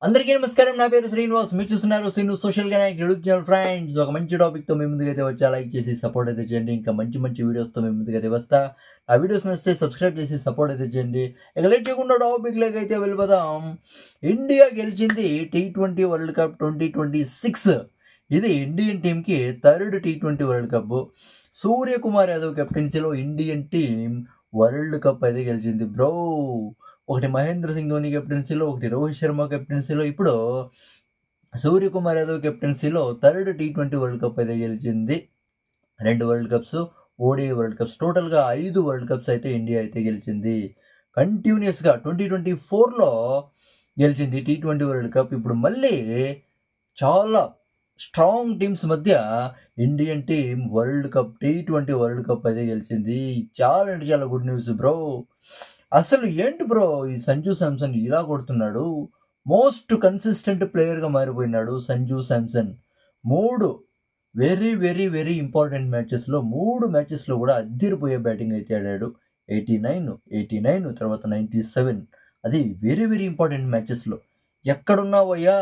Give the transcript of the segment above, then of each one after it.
అందరికీ నమస్కారం. నా పేరు శ్రీనివాస్. మీరు చూస్తున్నారు Srinu social connect YouTube channel. Friends, ఒక మంచి టాపిక్‌తో మీ ముందుకైతే వచ్చా. లైక్ చేసి సపోర్ట్ అయితే చేయండి. ఇంకా మంచి మంచి వీడియోస్‌తో మీ ముందుకైతే వస్తా. ఆ వీడియోస్ నచ్చితే సబ్స్క్రైబ్ చేసి సపోర్ట్ అయితే చేయండి. ఇక లేట్ చేయకుండా టాపిక్‌లోకి అయితే వెళ్ళిపోదాం. ఇండియా గెలిచింది టీ20 వరల్డ్ కప్ 2026. ఇది ఇండియన్ టీమ్‌కి థర్డ్ టీ20 వరల్డ్ కప్. సూర్యకుమార్ యాదవ్ కెప్టెన్సీలో ఇండియన్ టీమ్ వరల్డ్ కప్ అయితే గెలిచింది బ్రో. ఒకటి మహేంద్ర సింగ్ ధోని కెప్టెన్సీలో, ఒకటి రోహిత్ శర్మ కెప్టెన్సీలో, ఇప్పుడు సూర్యకుమార్ యాదవ్ కెప్టెన్సీలో థర్డ్ టీ20 వరల్డ్ కప్ అయితే గెలిచింది. 2 world cups, ODI world cups, టోటల్‌గా 5 వరల్డ్ కప్స్ అయితే ఇండియా అయితే గెలిచింది. కంటిన్యూయస్‌గా 2024లో గెలిచింది టీ20 వరల్డ్ కప్. ఇప్పుడు మళ్ళీ చాలా స్ట్రాంగ్ టీమ్స్ మధ్య Indian team world cup T20 world cup అయితే గెలిచింది. చాలా అంటే చాలా గుడ్ న్యూస్ బ్రో. అసలు ఏంటి బ్రో ఈ సంజు శాంసన్ ఇలా కొడుతున్నాడు? మోస్ట్ కన్సిస్టెంట్ ప్లేయర్‌గా మారిపోయినాడు Sanju Samson. 3 very, very, very important మ్యాచెస్‌లో 3 మ్యాచెస్‌లో కూడా అద్దిరిపోయే బ్యాటింగ్ అయితే ఆడాడు. 89, 89 తర్వాత 97. అది వెరీ, వెరీ ఇంపార్టెంట్ మ్యాచెస్‌లో. ఎక్కడున్నావయ్యా?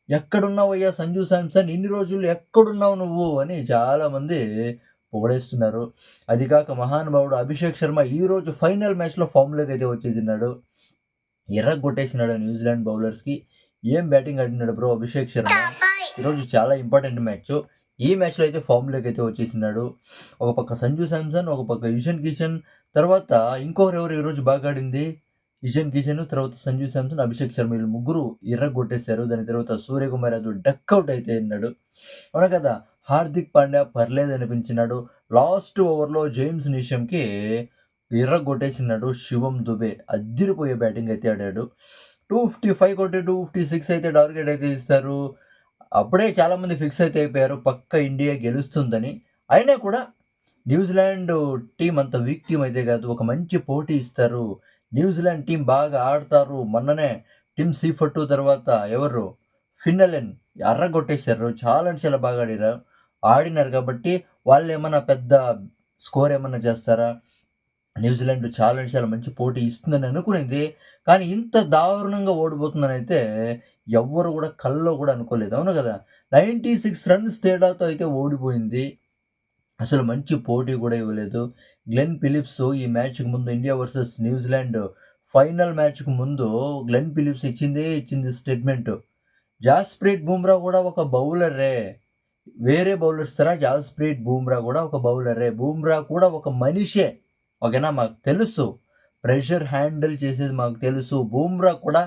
ఎక్కడున్నావయ్యా సంజు శాంసన్? ఇన్ని రోజులు ఎక్కడున్నావు నువ్వు? అని చాలామంది పొగిడేస్తున్నారు. అది కాక మహానుభావుడు అభిషేక్ శర్మ ఈరోజు ఫైనల్ మ్యాచ్‌లో ఫామ్‌లోకి అయితే వచ్చేసినాడు. ఎర్రగొట్టేసినాడు న్యూజిలాండ్ బౌలర్స్‌కి. ఏం బ్యాటింగ్ ఆడినాడు బ్రో అభిషేక్ శర్మ. ఈరోజు చాలా ఇంపార్టెంట్ మ్యాచ్. ఈ మ్యాచ్‌లో అయితే ఫామ్‌లోకి అయితే వచ్చేసినాడు. ఒక పక్క సంజు శాంసన్, ఒక పక్క ఇషాన్ కిషన్, తర్వాత ఇంకొకరెవరు ఈరోజు బాగా ఆడింది? ఇషాన్ కిషన్, తర్వాత సంజు శాంసన్, అభిషేక్ శర్మ వీళ్ళు ముగ్గురు ఇర్రగొట్టేశారు. దాని తర్వాత సూర్యకుమార్ యాదవ్ డకౌట్ అయితే అన్నాడు. అవునా కదా! హార్దిక్ పాండ్యా పర్లేదనిపించినాడు. లాస్ట్ ఓవర్‌లో జేమ్స్ నీషమ్‌కి ఇర్రగొట్టేసినాడు. శివం దుబే అద్దిరిపోయే బ్యాటింగ్ అయితే ఆడాడు. 255 కొట్టి 256 అయితే టార్గెట్ అయితే ఇస్తారు. అప్పుడే చాలామంది ఫిక్స్ అయితే అయిపోయారు పక్కా ఇండియా గెలుస్తుందని. అయినా కూడా న్యూజిలాండ్ టీమ్ అంత వీక్ టీమ్ అయితే కాదు. ఒక మంచి పోటీ ఇస్తారు. న్యూజిలాండ్ టీమ్ బాగా ఆడతారు. మొన్ననే టిమ్ సీఫర్ట్ తర్వాత ఎవరు ఫిన్నెలెన్ అర్రగొట్టేశారు. చాలా అంటే చాలా బాగా ఆడినారు కాబట్టి వాళ్ళేమన్నా పెద్ద స్కోర్ ఏమన్నా చేస్తారా? న్యూజిలాండ్ చాలా అంటే చాలా మంచి పోటీ ఇస్తుందని అనుకునింది. కానీ ఇంత దారుణంగా ఓడిపోతుందనైతే ఎవ్వరు కూడా కల్లో కూడా అనుకోలేదు. అవును కదా! 96 రన్స్ తేడాతో అయితే ఓడిపోయింది. అసలు మంచి పోటీ కూడా ఇవ్వలేదు. గ్లెన్ ఫిలిప్స్ ఈ మ్యాచ్‌కి ముందు ఇండియా వర్సెస్ న్యూజిలాండ్ ఫైనల్ మ్యాచ్‌కి ముందు గ్లెన్ ఫిలిప్స్ ఇచ్చింది స్టేట్మెంట్. జాస్‌ప్రీత్ బుమ్రా కూడా ఒక బౌలరే. వేరే బౌలర్స్ తర జాస్‌ప్రీత్ బుమ్రా కూడా ఒక బౌలరే. బుమ్రా కూడా ఒక మనిషే. ఓకేనా? మాకు తెలుసు. ప్రెషర్ హ్యాండిల్ చేసేది మాకు తెలుసు. బుమ్రా కూడా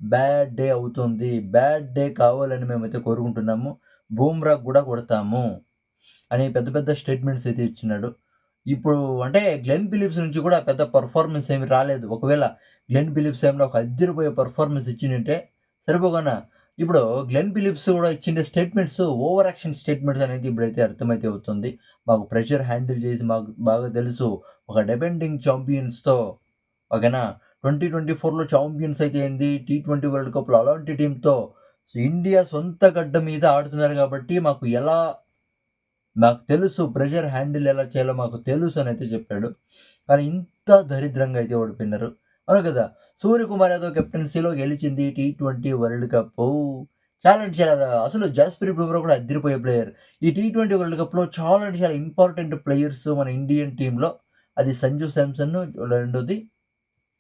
బ్యాడ్ డే అవుతుంది. బ్యాడ్ డే కావాలని మేమైతే కోరుకుంటున్నాము. బుమ్రాకి కూడా కొడతాము అని పెద్ద పెద్ద స్టేట్మెంట్స్ అయితే ఇచ్చినాడు. ఇప్పుడు అంటే గ్లెన్ ఫిలిప్స్ నుంచి కూడా పెద్ద పెర్ఫార్మన్స్ ఏమి రాలేదు. ఒకవేళ గ్లెన్ ఫిలిప్స్ ఏమైనా ఒక అద్దిరిపోయే పెర్ఫార్మన్స్ ఇచ్చిండుంటే సరిపోగానా. ఇప్పుడు గ్లెన్ ఫిలిప్స్ కూడా ఇచ్చిన స్టేట్మెంట్స్ ఓవర్ యాక్షన్ స్టేట్మెంట్స్ అనేది ఇప్పుడైతే అర్థమైతే అవుతుంది. మాకు ప్రెషర్ హ్యాండిల్ చేసి మాకు బాగా తెలుసు. ఒక డిఫెండింగ్ ఛాంపియన్స్‌తో ఓకేనా. 2024లో ఛాంపియన్స్ అయితే ఏంది, టీ20 వరల్డ్ కప్‌లో అలాంటి టీమ్‌తో ఇండియా సొంత గడ్డ మీద ఆడుతున్నారు కాబట్టి మాకు తెలుసు ప్రెషర్ హ్యాండిల్ ఎలా చేయాలో మాకు తెలుసు అని అయితే చెప్పాడు. కానీ ఇంత దరిద్రంగా అయితే ఓడిపోయినారు. అవును కదా! సూర్యకుమార్ యాదవ్ కెప్టెన్సీలో గెలిచింది టీ20 వరల్డ్ కప్పు. చాలా అంటే చాలా అసలు జస్‌ప్రీత్ బుమ్రా కూడా అద్దిరిపోయే ప్లేయర్. ఈ టీ20 వరల్డ్ కప్‌లో చాలా అంటే చాలా ఇంపార్టెంట్ ప్లేయర్స్ మన ఇండియన్ టీమ్‌లో అది సంజు శాంసన్, రెండోది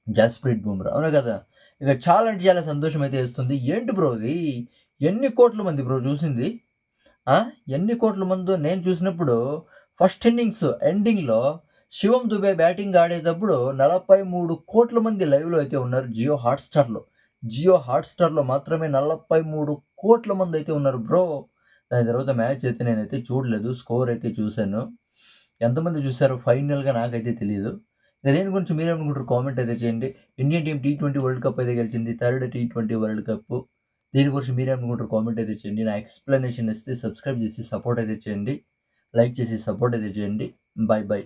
జస్‌ప్రీత్ బుమ్రా. అవునా కదా! ఇక చాలా అంటే చాలా సంతోషం అయితే ఏస్తుంది. ఏంటి బ్రో ఇది? ఎన్ని కోట్ల మంది బ్రో చూసింది? ఆ! ఎన్ని కోట్ల మందో నేను చూసినప్పుడు ఫస్ట్ ఇన్నింగ్స్ ఎండింగ్‌లో శివం దుబే బ్యాటింగ్ ఆడేటప్పుడు 43,00,00,000 మంది లైవ్‌లో అయితే ఉన్నారు జియో హాట్‌స్టార్‌లో. జియో హాట్‌స్టార్‌లో మాత్రమే 43,00,00,000 మంది అయితే ఉన్నారు బ్రో. దాని తర్వాత మ్యాచ్ అయితే నేనైతే చూడలేదు. స్కోర్ అయితే చూసాను. ఎంతమంది చూసారో ఫైనల్‌గా నాకైతే తెలీదు. దీని గురించి మీరేమనుకుంటారు కామెంట్ అయితే చేయండి. Indian team T20 world cup అయితే గెలిచింది. థర్డ్ టీ20 వరల్డ్ కప్. దీని గురించి మీరేమనుకుంటారు కామెంట్ అయితే చేయండి. నా ఎక్స్‌ప్లనేషన్ ఇస్తే సబ్స్క్రైబ్ చేసి సపోర్ట్ అయితే చేయండి. లైక్ చేసి సపోర్ట్ అయితే చేయండి. బై.